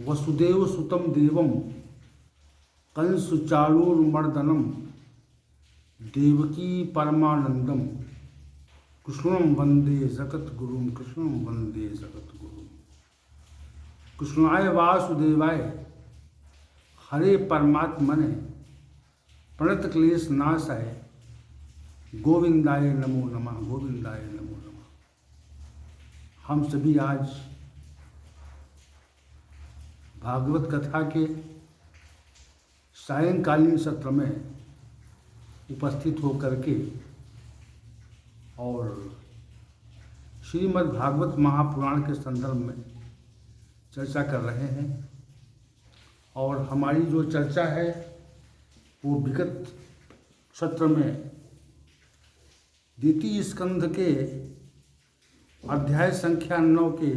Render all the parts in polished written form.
वसुदेव सुतम देवम कंसुचारूर्मर्दनम देवकी परमानंदम कृष्णं वंदे जगद्गुरुं कृष्णं वंदे जगद्गुरुं। कृष्णाय वासुदेवाय हरे परमात्मने प्रणत क्लेश नाशाय गोविंदाय नमो नमः, गोविंदाय नमो नमः। हम सभी आज भागवत कथा के सायंकालीन सत्र में उपस्थित होकर के और श्रीमद् भागवत महापुराण के संदर्भ में चर्चा कर रहे हैं। और हमारी जो चर्चा है वो विगत सत्र में द्वितीय स्कंध के अध्याय संख्या 9 के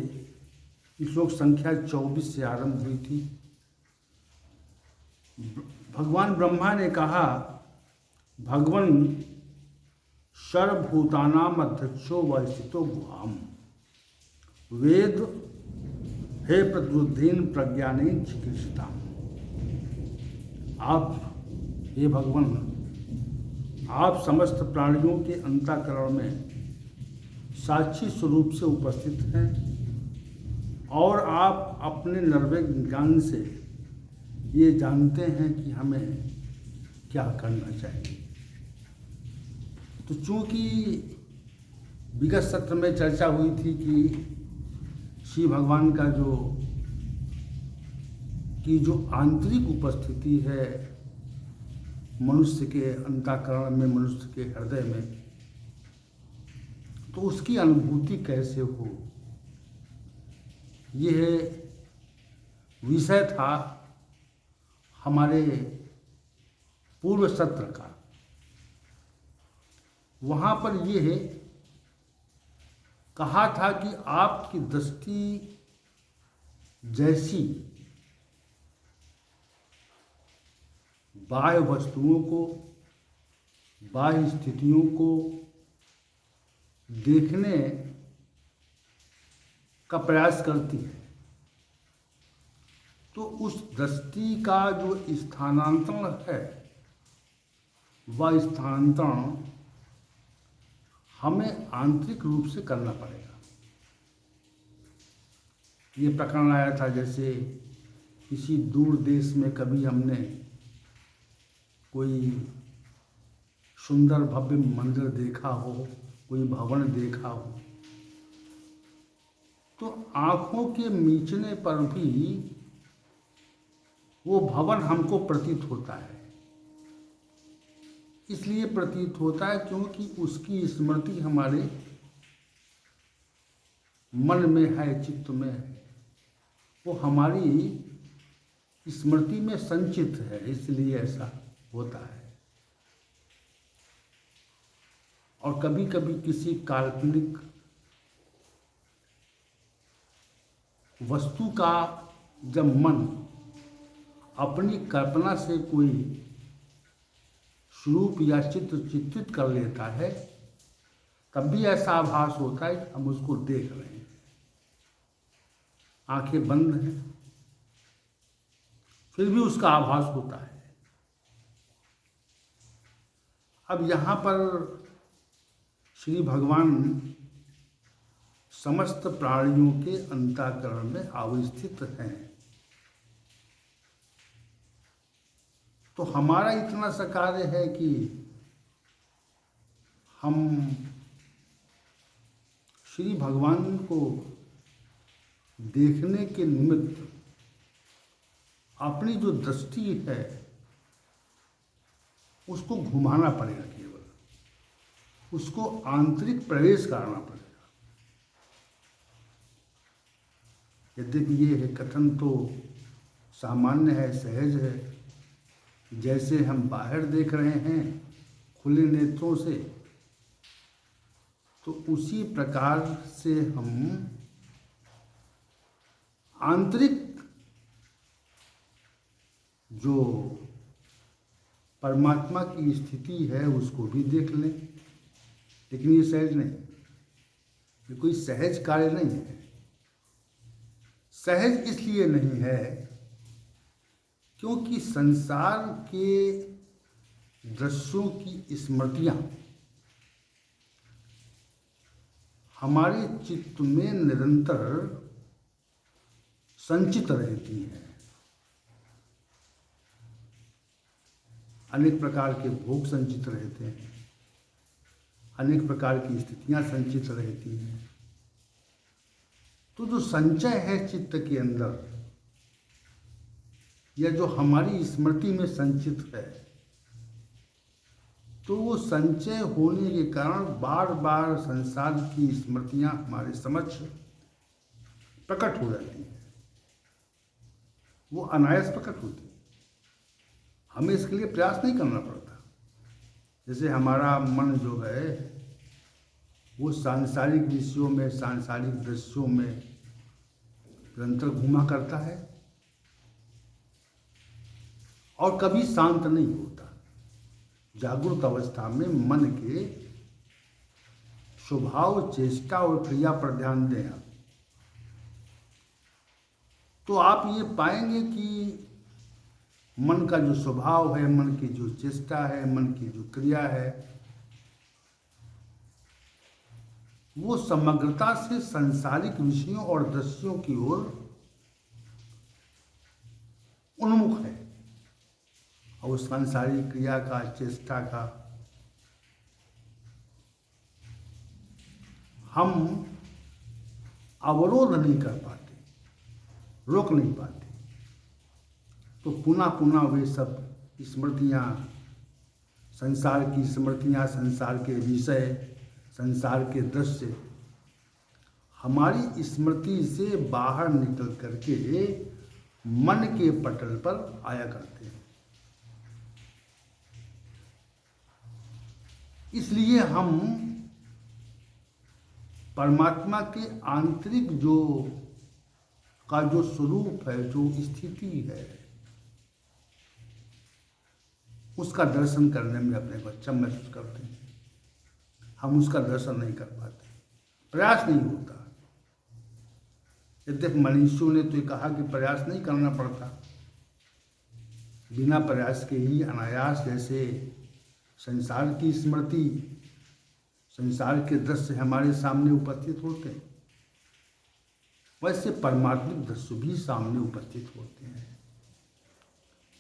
श्लोक संख्या 24 से आरंभ हुई थी। भगवान ब्रह्मा ने कहा, भगवन सर्वभूतानाम अध्यक्षो व स्थितो गुहाम वेद हे प्रद्युद्धीन प्रज्ञानेन चिकित्सिता। आप हे भगवान, आप समस्त प्राणियों के अंतःकरण में साक्षी स्वरूप से उपस्थित हैं और आप अपने निर्भय ज्ञान से ये जानते हैं कि हमें क्या करना चाहिए। तो चूँकि विगत सत्र में चर्चा हुई थी कि श्री भगवान का जो आंतरिक उपस्थिति है मनुष्य के अंतःकरण में, मनुष्य के हृदय में, तो उसकी अनुभूति कैसे हो, यह विषय था हमारे पूर्व सत्र का। वहाँ पर यह कहा था कि आपकी दृष्टि जैसी बाह्य वस्तुओं को, बाह्य स्थितियों को देखने का प्रयास करती है, तो उस दृष्टि का जो स्थानांतरण है वह स्थानांतरण हमें आंतरिक रूप से करना पड़ेगा। ये प्रकरण आया था जैसे किसी दूर देश में कभी हमने कोई सुंदर भव्य मंदिर देखा हो, कोई भवन देखा हो, तो आँखों के मीचने पर भी वो भवन हमको प्रतीत होता है। इसलिए प्रतीत होता है क्योंकि उसकी स्मृति हमारे मन में है, चित्त में है, वो हमारी स्मृति में संचित है, इसलिए ऐसा होता है। और कभी कभी किसी काल्पनिक वस्तु का जब मन अपनी कल्पना से कोई स्वरूप या चित्र चित्रित कर लेता है, तब भी ऐसा आभास होता है कि हम उसको देख रहे हैं, आंखें बंद हैं, फिर भी उसका आभास होता है। अब यहाँ पर श्री भगवान समस्त प्राणियों के अंतःकरण में अवस्थित हैं। तो हमारा इतना सा कार्य है कि हम श्री भगवान को देखने के निमित्त अपनी जो दृष्टि है उसको घुमाना पड़ेगा, केवल उसको आंतरिक प्रवेश कराना पड़ेगा। यद्यपि ये है कथन तो सामान्य है, सहज है, जैसे हम बाहर देख रहे हैं खुले नेत्रों से, तो उसी प्रकार से हम आंतरिक जो परमात्मा की स्थिति है उसको भी देख लें। लेकिन ये सहज नहीं, ये कोई सहज कार्य नहीं है। सहज इसलिए नहीं है क्योंकि संसार के दृश्यों की स्मृतियां हमारे चित्त में निरंतर संचित रहती हैं। अनेक प्रकार के भोग संचित रहते हैं, अनेक प्रकार की स्थितियां संचित रहती हैं। तो जो संचय है चित्त के अंदर या जो हमारी स्मृति में संचित है, तो वो संचय होने के कारण बार बार संसार की स्मृतियां हमारे समक्ष प्रकट हो जाती हैं। वो अनायास प्रकट होती है, हमें इसके लिए प्रयास नहीं करना पड़ता। जैसे हमारा मन जो है वो सांसारिक विषयों में, सांसारिक दृश्यों में निरंतर घूमा करता है और कभी शांत नहीं होता। जागृत अवस्था में मन के स्वभाव, चेष्टा और क्रिया पर ध्यान दें आप, तो आप ये पाएंगे कि मन का जो स्वभाव है, मन की जो चेष्टा है, मन की जो क्रिया है, वो समग्रता से सांसारिक विषयों और दृश्यों की ओर उन्मुख है। और उस सांसारिक क्रिया का, चेष्टा का हम अवरोध नहीं कर पाते, रोक नहीं पाते। तो पुनः पुनः वे सब स्मृतियाँ, संसार की स्मृतियाँ, संसार के विषय, संसार के दृश्य हमारी स्मृति से बाहर निकल करके मन के पटल पर आया करते हैं। इसलिए हम परमात्मा के आंतरिक जो स्वरूप है, जो स्थिति है, उसका दर्शन करने में अपने को अच्छा महसूस करते हैं। हम उसका दर्शन नहीं कर पाते, प्रयास नहीं होता। यद्यपि मनीषियों ने तो ये कहा कि प्रयास नहीं करना पड़ता, बिना प्रयास के ही अनायास जैसे संसार की स्मृति, संसार के दृश्य हमारे सामने उपस्थित होते हैं, वैसे परमात्मिक दृश्य भी सामने उपस्थित होते हैं।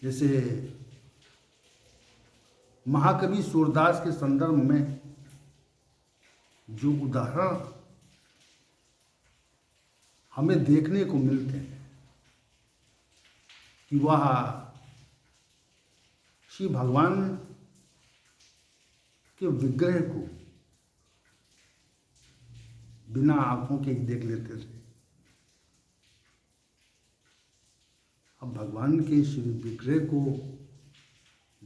जैसे महाकवि सूरदास के संदर्भ में जो उदाहरण हमें देखने को मिलते हैं कि वह श्री भगवान के विग्रह को बिना आंखों के देख लेते थे। अब भगवान के श्री विग्रह को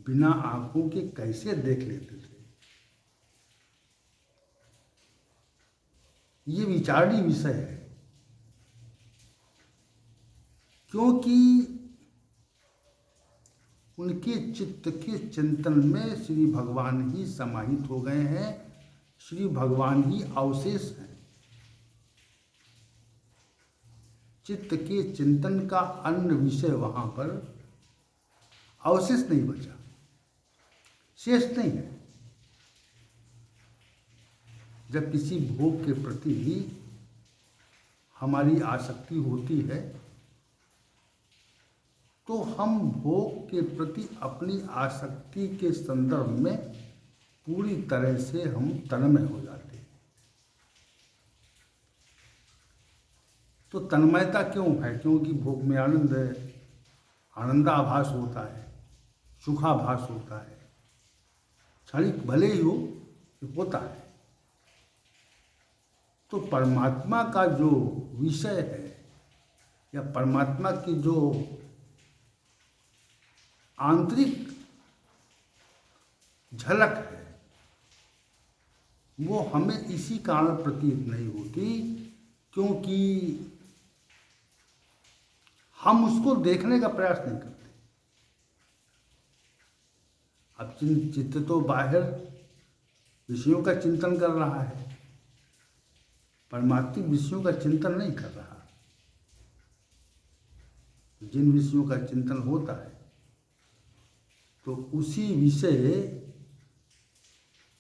बिना आंखों के कैसे देख लेते थे, ये विचारणीय विषय है। क्योंकि उनके चित्त के चिंतन में श्री भगवान ही समाहित हो गए हैं, श्री भगवान ही अवशेष हैं। चित्त के चिंतन का अन्य विषय वहां पर अवशेष नहीं बचा, शेष नहीं है। जब किसी भोग के प्रति हमारी आसक्ति होती है तो हम भोग के प्रति अपनी आसक्ति के संदर्भ में पूरी तरह से हम तन्मय हो जाते हैं। तो तन्मयता क्यों है? क्योंकि भोग में आनंद है, आनंदाभास होता है, सुखाभास होता है, क्षणिक भले ही हो, होता है। तो परमात्मा का जो विषय है या परमात्मा की जो आंतरिक झलक है, वो हमें इसी कारण प्रतीत नहीं होती क्योंकि हम उसको देखने का प्रयास नहीं करते। अब चित्त तो बाहर विषयों का चिंतन कर रहा है, परमात्मिक विषयों का चिंतन नहीं कर रहा। जिन विषयों का चिंतन होता है तो उसी विषय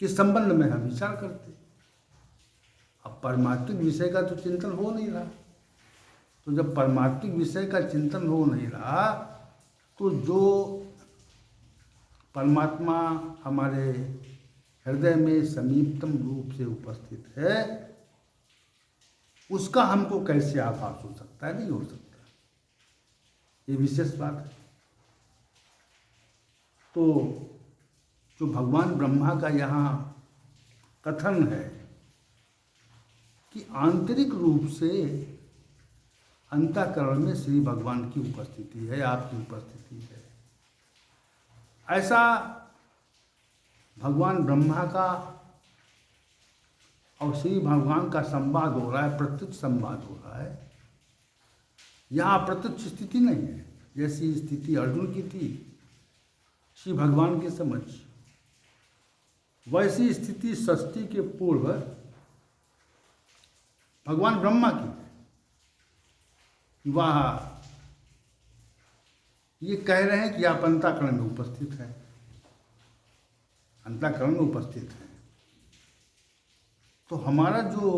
के संबंध में हम विचार करते। अब परमात्मिक विषय का तो चिंतन हो नहीं रहा, तो जब परमात्मिक विषय का चिंतन हो नहीं रहा तो जो परमात्मा हमारे हृदय में समीपतम रूप से उपस्थित है उसका हमको कैसे आभास हो सकता है? नहीं हो सकता। ये विशेष बात है। तो जो भगवान ब्रह्मा का यहाँ कथन है कि आंतरिक रूप से अंतःकरण में श्री भगवान की उपस्थिति है, आपकी उपस्थिति है, ऐसा भगवान ब्रह्मा का और श्री भगवान का संवाद हो रहा है, प्रत्यक्ष संवाद हो रहा है। यहाँ प्रत्यक्ष स्थिति नहीं है, जैसी स्थिति अर्जुन की थी श्री भगवान के समक्ष, वैसी स्थिति षष्ठी के पूर्व भगवान ब्रह्मा की है। वह ये कह रहे हैं कि आप अंतःकरण में उपस्थित हैं, अंतःकरण में उपस्थित हैं। तो हमारा जो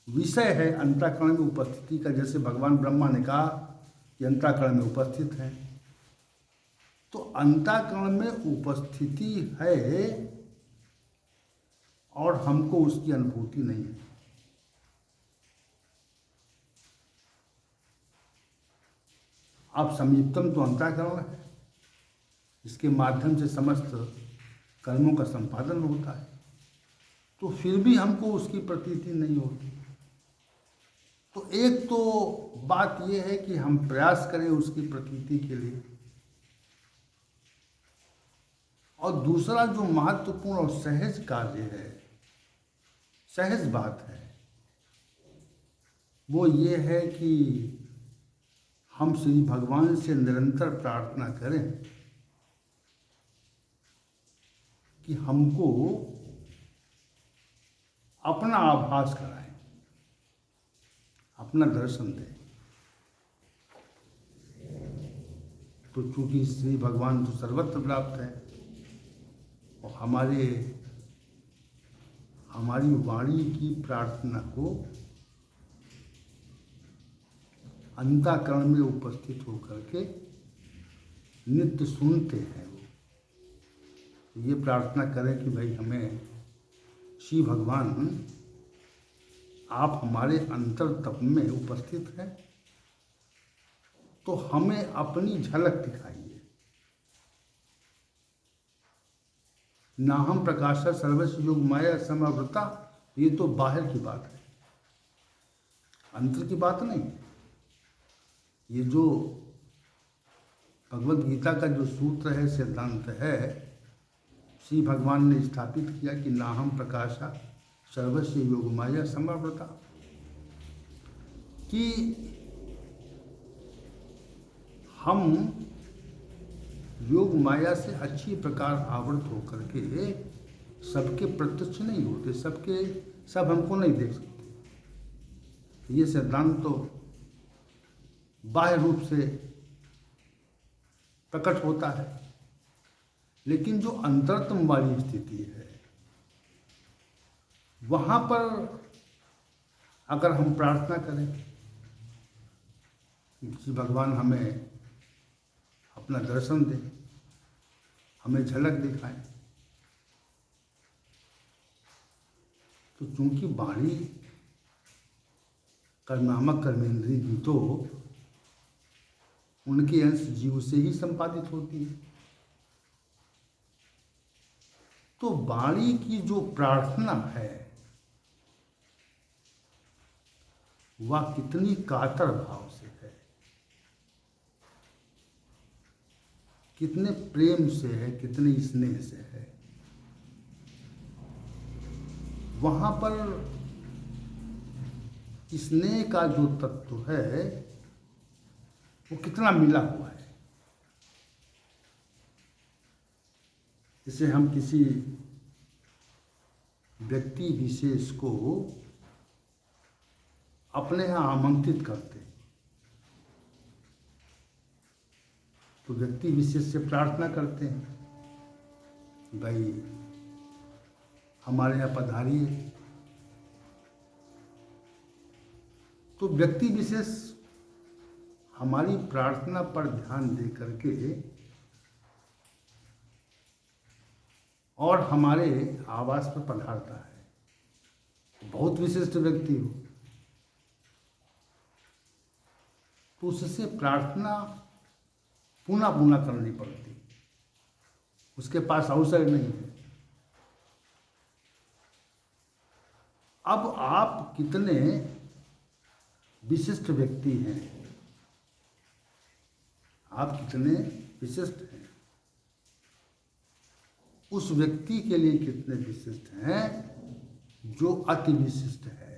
विषय है अंतःकरण में उपस्थिति का, जैसे भगवान ब्रह्मा ने कहा कि अंतःकरण में उपस्थित हैं, तो अंतःकरण में उपस्थिति है और हमको उसकी अनुभूति नहीं है। अब समीपतम तो अंतःकरण है, इसके माध्यम से समस्त कर्मों का संपादन होता है, तो फिर भी हमको उसकी प्रतीति नहीं होती। तो एक तो बात यह है कि हम प्रयास करें उसकी प्रतीति के लिए, और दूसरा जो महत्वपूर्ण और सहज कार्य है, सहज बात है, वो ये है कि हम श्री भगवान से निरंतर प्रार्थना करें कि हमको अपना आभास कराएं, अपना दर्शन दें। तो चूंकि श्री भगवान तो सर्वत्र व्याप्त है और हमारी वाणी की प्रार्थना को अंतःकरण में उपस्थित होकर के नित्य सुनते हैं वो। तो ये प्रार्थना करें कि भाई हमें श्री भगवान आप हमारे अंतर तप में उपस्थित हैं, तो हमें अपनी झलक दिखाइए। नाहम प्रकाशा सर्वस्व योग माया समावृता, ये तो बाहर की बात है, अंतर की बात नहीं। ये जो भगवद गीता का जो सूत्र है, सिद्धांत है, श्री भगवान ने स्थापित किया कि नाहम प्रकाशा सर्वस्व योग माया समावृता, कि हम योग माया से अच्छी प्रकार आवृत होकर के सबके प्रत्यक्ष नहीं होते, सब हमको नहीं देख सकते। ये सिद्धांत तो बाह्य रूप से प्रकट होता है, लेकिन जो अंतरतम वाली स्थिति है वहाँ पर अगर हम प्रार्थना करें कि भगवान हमें अपना दर्शन दें, हमें झलक दिखाएं, तो चूंकि वाणी कर्मात्मक कर्मेंद्रिय भी तो उनके अंश जीव से ही संपादित होती है। तो वाणी की जो प्रार्थना है वह कितनी कातर भाव से है, कितने प्रेम से है, कितने स्नेह से है। वहाँ पर स्नेह का जो तत्व है वो कितना मिला हुआ है। जैसे हम किसी व्यक्ति विशेष को अपने यहाँ आमंत्रित करते, तो व्यक्ति विशेष से प्रार्थना करते हैं, भाई हमारे यहाँ पधारिए। तो व्यक्ति विशेष हमारी प्रार्थना पर ध्यान दे करके और हमारे आवास पर पधारता है, बहुत विशिष्ट व्यक्ति हो, तो उससे प्रार्थना पुनः पुनः करनी पड़ती, उसके पास अवसर नहीं है। अब आप कितने विशिष्ट व्यक्ति हैं, आप कितने विशिष्ट हैं, उस व्यक्ति के लिए कितने विशिष्ट हैं जो अति विशिष्ट है।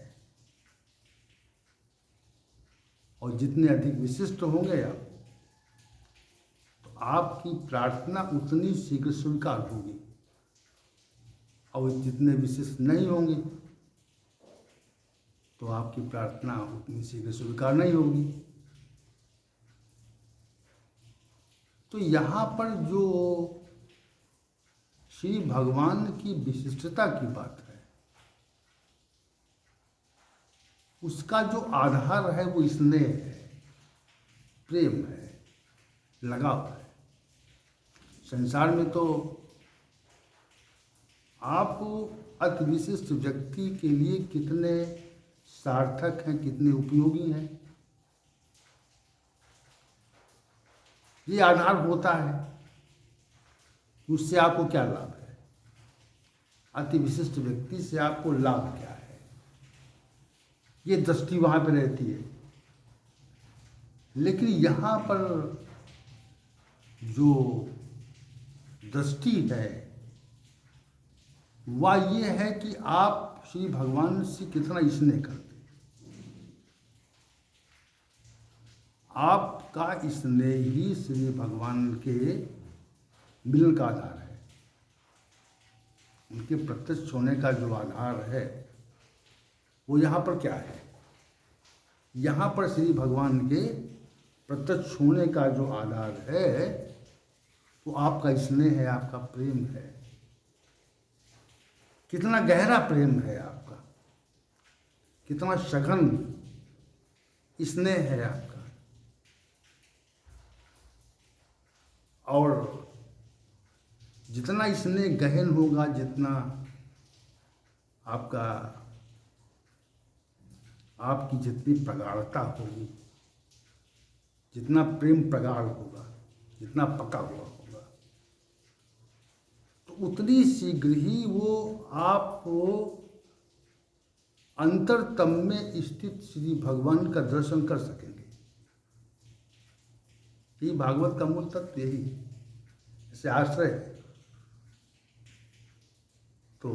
और जितने अधिक विशिष्ट होंगे आप, तो आपकी प्रार्थना उतनी शीघ्र स्वीकार होगी, और जितने विशिष्ट नहीं होंगे तो आपकी प्रार्थना उतनी शीघ्र स्वीकार नहीं होगी। तो यहाँ पर जो श्री भगवान की विशिष्टता की बात है, उसका जो आधार है वो स्नेह है, प्रेम है, लगाव है। संसार में तो आप अति विशिष्ट व्यक्ति के लिए कितने सार्थक हैं, कितने उपयोगी हैं, ये आधार होता है। उससे आपको क्या लाभ है, अति विशिष्ट व्यक्ति से आपको लाभ क्या है, ये दृष्टि वहाँ पर रहती है। लेकिन यहाँ पर जो दृष्टि है वह ये है कि आप श्री भगवान से कितना स्नेह करते, आपका स्नेह ही श्री भगवान के मिलन का आधार है। उनके प्रत्यक्ष होने का जो आधार है वो यहाँ पर क्या है, यहाँ पर श्री भगवान के प्रत्यक्ष होने का जो आधार है वो आपका स्नेह है, आपका प्रेम है। कितना गहरा प्रेम है आपका, कितना सघन स्नेह है आपका। और जितना स्नेह गहन होगा, जितना आपकी जितनी प्रगाढ़ता होगी, जितना प्रेम प्रगाढ़ होगा, जितना पका हुआ होगा, तो उतनी शीघ्र ही वो आपको अंतरतम में स्थित श्री भगवान का दर्शन कर सकेंगे। ये भागवत का मूल तत्व यही है। जैसे आश्रय है, तो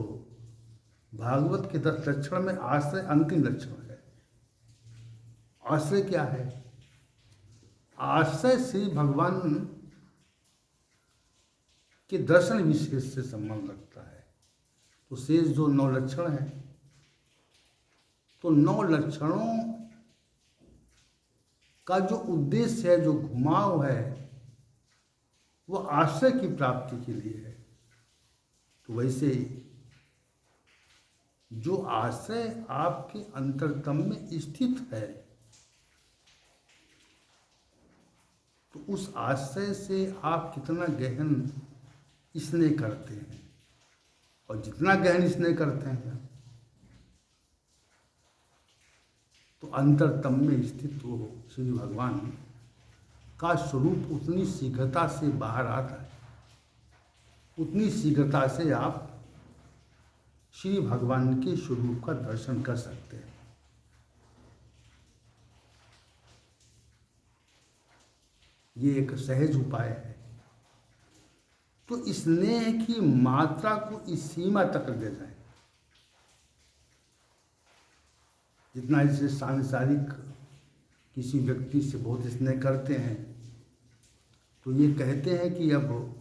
भागवत के 10 लक्षण में आश्रय अंतिम लक्षण है। आश्रय क्या है? आश्रय श्री भगवान के दर्शन विशेष से संबंध रखता है। तो शेष जो 9 लक्षण हैं, तो 9 लक्षणों का जो उद्देश्य है, जो घुमाव है, वो आश्रय की प्राप्ति के लिए है। तो वैसे जो आश्रय आपके अंतरतम में स्थित है, तो उस आश्रय से आप कितना गहन स्नेह करते हैं, और जितना गहन स्नेह करते हैं तो अंतरतम में स्थित वो श्री भगवान का स्वरूप उतनी शीघ्रता से बाहर आता है, उतनी शीघ्रता से आप श्री भगवान के स्वरूप का दर्शन कर सकते हैं। ये एक सहज उपाय है। तो स्नेह की मात्रा को इस सीमा तक ले जाए, जितना इसे सांसारिक किसी व्यक्ति से बहुत स्नेह करते हैं, तो ये कहते हैं कि अब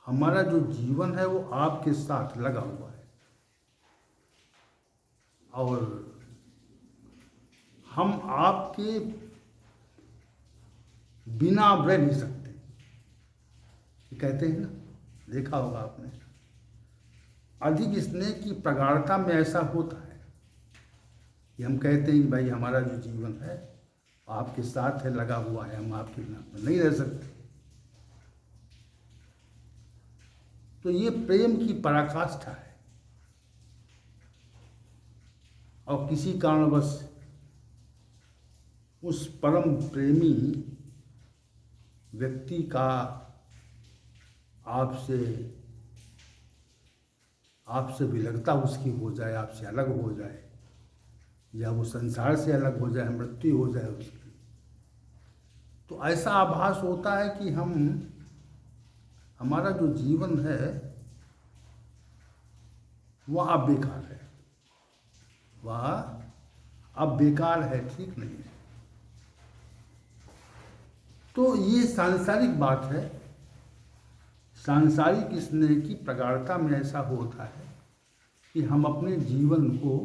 हमारा जो जीवन है वो आपके साथ लगा हुआ है, और हम आपके बिना रह नहीं सकते, ये कहते हैं ना, देखा होगा आपने। अधिक स्नेह की प्रगाढ़ता में ऐसा होता है कि हम कहते हैं कि भाई हमारा जो जीवन है आपके साथ है, लगा हुआ है, हम आपके बिना नहीं रह सकते। तो ये प्रेम की पराकाष्ठा है। और किसी कारणवश उस परम प्रेमी व्यक्ति का आपसे विलगता उसकी हो जाए, आपसे अलग हो जाए, या वो संसार से अलग हो जाए, मृत्यु हो जाए उसकी, तो ऐसा आभास होता है कि हमारा जो जीवन है वह अब बेकार है, वह अब बेकार है, ठीक नहीं है। तो ये सांसारिक बात है। सांसारिक स्नेह की प्रगाढ़ता में ऐसा होता है कि हम अपने जीवन को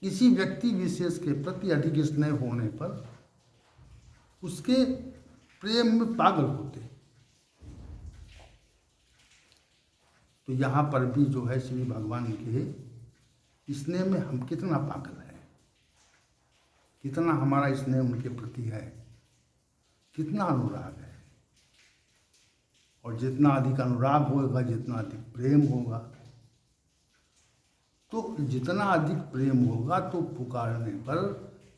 किसी व्यक्ति विशेष के प्रति अधिक स्नेह होने पर उसके प्रेम में पागल होते हैं। तो यहाँ पर भी जो है श्री भगवान के स्नेह में हम कितना पागल हैं, कितना हमारा स्नेह उनके प्रति है, कितना अनुराग है। और जितना अधिक अनुराग होगा, जितना अधिक प्रेम होगा, तो जितना अधिक प्रेम होगा तो पुकारने पर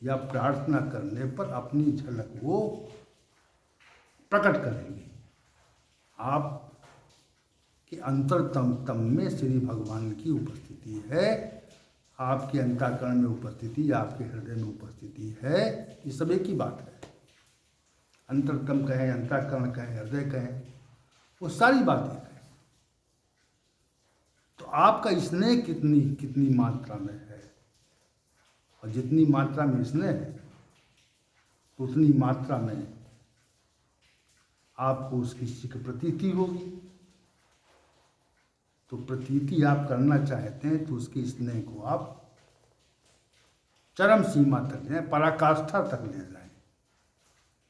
या प्रार्थना करने पर अपनी झलक वो प्रकट करेंगे। आप के अंतरतम में श्री भगवान की उपस्थिति है, आपके अंतःकरण में उपस्थिति, आपके हृदय में उपस्थिति है। ये सब एक ही बात है। अंतरतम कहें, अंतःकरण कहें, हृदय कहें, वो सारी बातें हैं। तो आपका स्नेह कितनी मात्रा में है, और जितनी मात्रा में स्नेह है उतनी मात्रा में आपको उसकी प्रतीति होगी। तो प्रतीति आप करना चाहते हैं तो उसके स्नेह को आप चरम सीमा तक ले, पराकाष्ठा तक ले जाएं,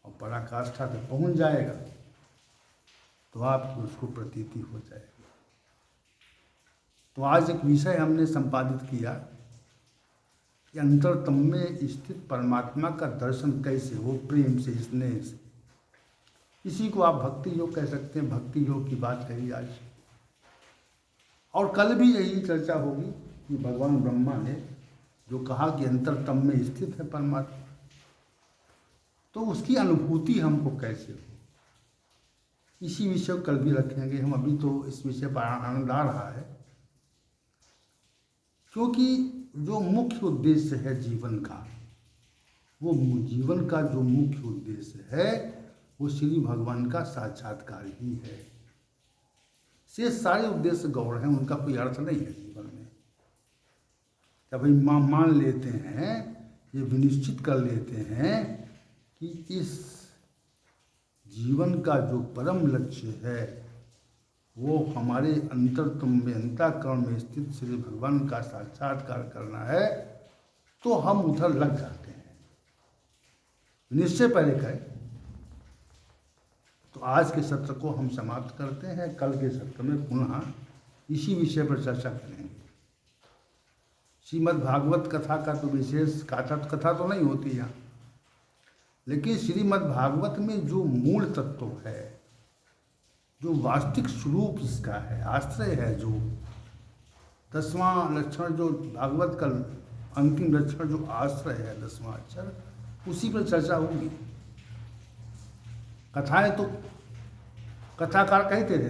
और पराकाष्ठा तक पहुंच जाएगा तो आपकी उसको प्रतीति हो जाएगी। तो आज एक विषय हमने संपादित किया कि अंतरतम में स्थित परमात्मा का दर्शन कैसे हो, प्रेम से, स्नेह से। इसी को आप भक्ति योग कह सकते हैं। भक्ति योग की बात कही आज, और कल भी यही चर्चा होगी कि भगवान ब्रह्मा ने जो कहा कि अंतरतम में स्थित है परमात्मा, तो उसकी अनुभूति हमको कैसे हो, इसी विषय को कल भी रखेंगे हम। अभी तो इस विषय पर आनंद आ रहा है, क्योंकि जो मुख्य उद्देश्य है जीवन का, वो जीवन का जो मुख्य उद्देश्य है वो श्री भगवान का साक्षात्कार ही है। से सारे उद्देश्य गौण हैं, उनका कोई अर्थ नहीं है जीवन में। जब भाई मान लेते हैं, ये विनिश्चित कर लेते हैं कि इस जीवन का जो परम लक्ष्य है वो हमारे अंतरतम में, अंतःकरण में स्थित श्री भगवान का साक्षात्कार करना है, तो हम उधर लग जाते हैं। निश्चय पहले करें। तो आज के सत्र को हम समाप्त करते हैं। कल के सत्र में पुनः इसी विषय पर चर्चा करेंगे। श्रीमद् भागवत कथा का तो विशेष कथा तो नहीं होती यहाँ, लेकिन श्रीमद् भागवत में जो मूल तत्व है, जो वास्तविक स्वरूप इसका है, आश्रय है, जो 10वां लक्षण, जो भागवत का अंतिम लक्षण, जो आश्रय है, 10वां अक्षर, उसी पर चर्चा होगी। कथाएं तो कथाकार कहते रहते